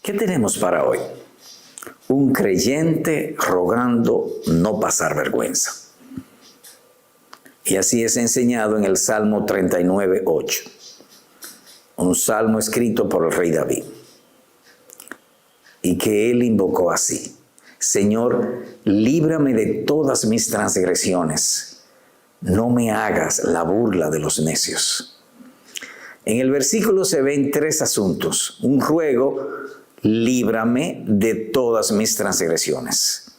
¿Qué tenemos para hoy? Un creyente rogando no pasar vergüenza. Y así es enseñado en el Salmo 39:8. Un salmo escrito por el rey David. Y que él invocó así: Señor, líbrame de todas mis transgresiones. No me hagas la burla de los necios. En el versículo se ven tres asuntos. Un ruego: líbrame de todas mis transgresiones.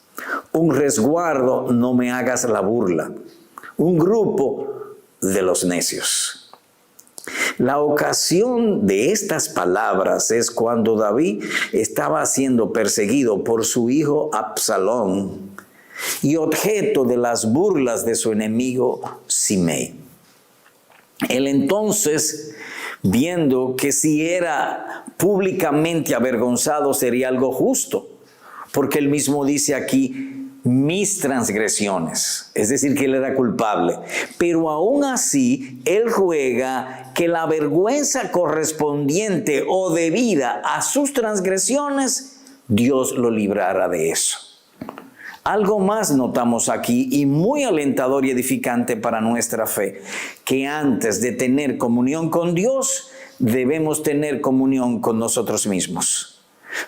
Un resguardo: no me hagas la burla. Un grupo: de los necios. La ocasión de estas palabras es cuando David estaba siendo perseguido por su hijo Absalón y objeto de las burlas de su enemigo Simei. Él entonces, viendo que si era públicamente avergonzado sería algo justo, porque él mismo dice aquí: mis transgresiones, es decir, que él era culpable. Pero aún así, él ruega que la vergüenza correspondiente o debida a sus transgresiones, Dios lo librara de eso. Algo más notamos aquí, y muy alentador y edificante para nuestra fe, que antes de tener comunión con Dios, debemos tener comunión con nosotros mismos.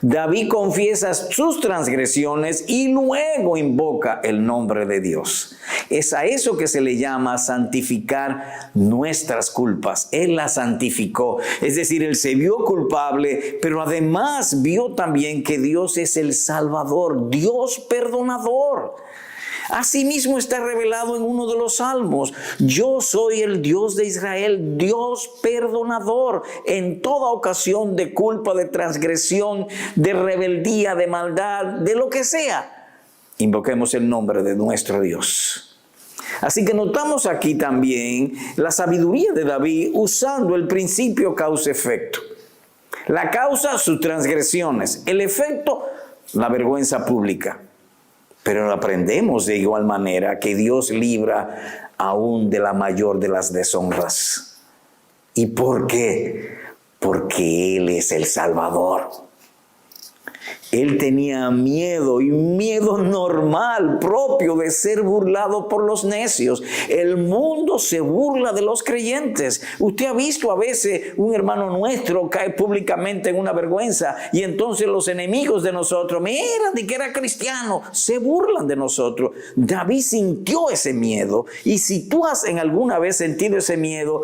David confiesa sus transgresiones y luego invoca el nombre de Dios. Es a eso que se le llama santificar nuestras culpas. Él las santificó. Es decir, él se vio culpable, pero además vio también que Dios es el Salvador, Dios perdonador. Asimismo está revelado en uno de los salmos: yo soy el Dios de Israel, Dios perdonador en toda ocasión de culpa, de transgresión, de rebeldía, de maldad, de lo que sea. Invoquemos el nombre de nuestro Dios. Así que notamos aquí también la sabiduría de David usando el principio causa-efecto. La causa, sus transgresiones; el efecto, la vergüenza pública. Pero aprendemos de igual manera que Dios libra aún de la mayor de las deshonras. ¿Y por qué? Porque Él es el Salvador. Él tenía miedo, y miedo normal, propio de ser burlado por los necios. El mundo se burla de los creyentes. Usted ha visto a veces un hermano nuestro cae públicamente en una vergüenza, y entonces los enemigos de nosotros, mira, de que era cristiano, se burlan de nosotros. David sintió ese miedo, y si tú has en alguna vez sentido ese miedo,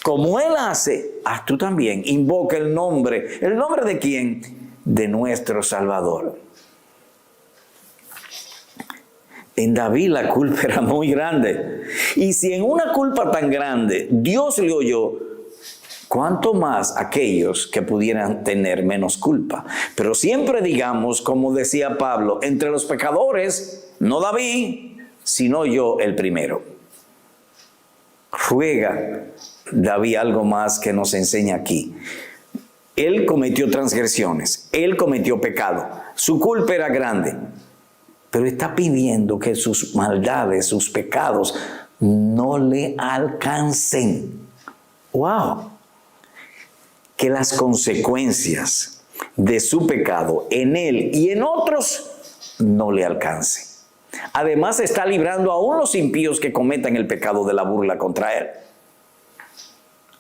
como él hace, haz tú también. Invoca el nombre. ¿El nombre de quién? De nuestro Salvador. En David la culpa era muy grande. Y si en una culpa tan grande Dios le oyó, ¿cuánto más aquellos que pudieran tener menos culpa? Pero siempre digamos, como decía Pablo, entre los pecadores, no David, sino yo el primero. Ruega David algo más que nos enseña aquí. Él cometió transgresiones, él cometió pecado, su culpa era grande, pero está pidiendo que sus maldades, sus pecados, no le alcancen. ¡Wow! Que las consecuencias de su pecado en él y en otros no le alcancen. Además, está librando aún los impíos que cometan el pecado de la burla contra él.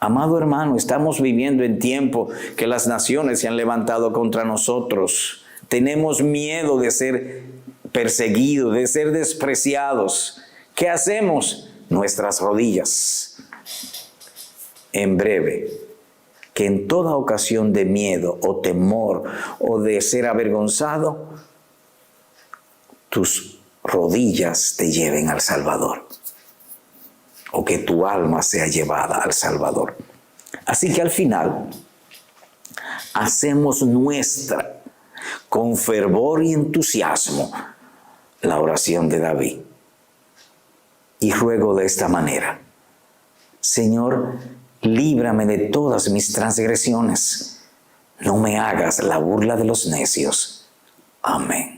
Amado hermano, estamos viviendo en tiempo que las naciones se han levantado contra nosotros. Tenemos miedo de ser perseguidos, de ser despreciados. ¿Qué hacemos? Nuestras rodillas. En breve, que en toda ocasión de miedo o temor o de ser avergonzado, tus rodillas te lleven al Salvador. O que tu alma sea llevada al Salvador. Así que al final, hacemos nuestra, con fervor y entusiasmo, la oración de David. Y ruego de esta manera: Señor, líbrame de todas mis transgresiones. No me hagas la burla de los necios. Amén.